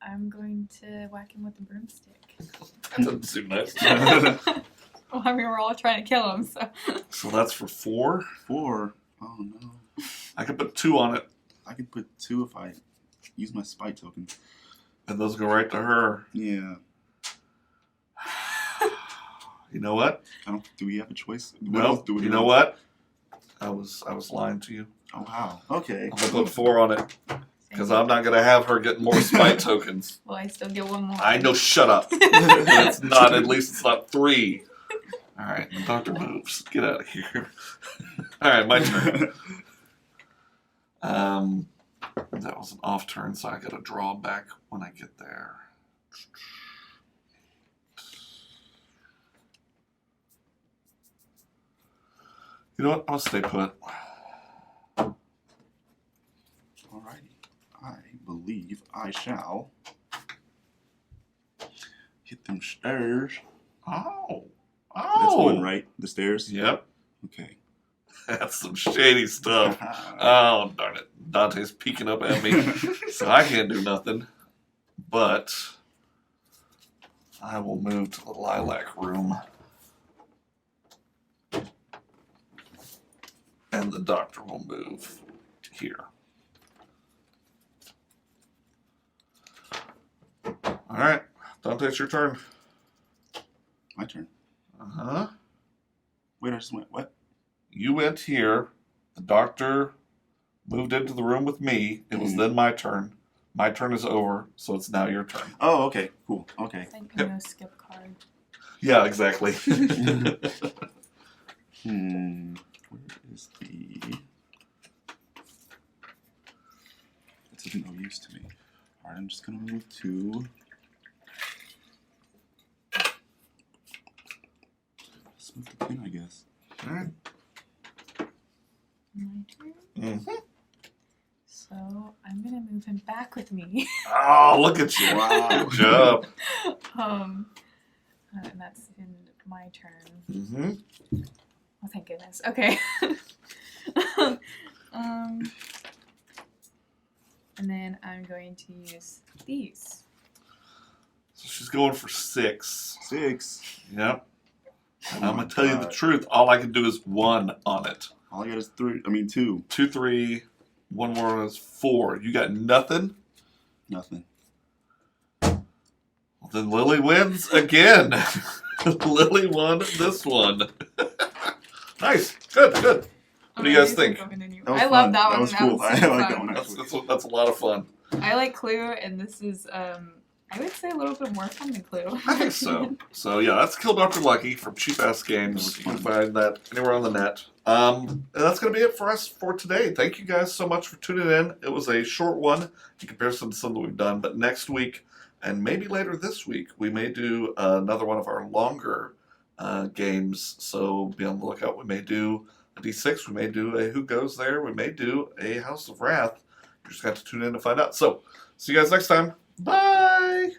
I'm going to whack him with a broomstick. That doesn't seem nice. Well, I mean, we're all trying to kill him, so. So that's for 4. 4. Oh no. I could put 2 on it, I could put 2 if I use my spy token. and those go right to her. Yeah. You know what? Do we have a choice? No. You know what? I was lying to you. Oh wow. Okay. I'm gonna put 4 on it because I'm not gonna have her get more spite tokens. Well, I still get one more. I know. Shut up. It's not. At least it's not 3. All right. The doctor moves. Get out of here. All right. My turn. That was an off turn, so I got to draw back when I get there. You know what? I'll stay put. Alrighty. I believe I shall hit them stairs. Oh. That's one, right? The stairs? Yep. Okay. That's some shady stuff. Oh, darn it. Dante's peeking up at me, so I can't do nothing. But I will move to the lilac room. And the doctor will move here. All right. Dante, it's your turn. My turn. Uh-huh. Wait, I just went, what? You went here. The doctor moved into the room with me. It was then my turn. My turn is over, so it's now your turn. Oh, okay. Cool. Okay. It's like a no skip card. Yeah, exactly. Where is the... It's of no use to me. Alright, I'm just gonna move to... Let's move the pin, I guess. All right. My turn. Mm-hmm. So I'm gonna move him back with me. Oh, look at you. Wow. Good job. And that's in my turn. Mm-hmm. Oh, thank goodness. Okay. And then I'm going to use these. So she's going for 6. 6. Yep. And Oh I'm my going to tell you the God. truth. All I can do is 1 on it. All I got is 2. 2, 3. 1 more is 4. You got nothing? Nothing. Well, then Lily wins again. Lily won this one. Nice. Good, good. What do you guys think? That was I fun. love that one. That was cool. That I super like that fun. one. That's a lot of fun. I like Clue, and this is, I would say a little bit more fun than Clue. I think so. So yeah, that's Kill Dr. Lucky from Cheap Ass Games. You can find that anywhere on the net. And that's going to be it for us for today. Thank you guys so much for tuning in. It was a short one in comparison to some that we've done, but next week and maybe later this week we may do another one of our longer games. So be on the lookout. We may do a D6. We may do a Who Goes There. We may do a House of Wrath. You just got to tune in to find out. So see you guys next time. Bye.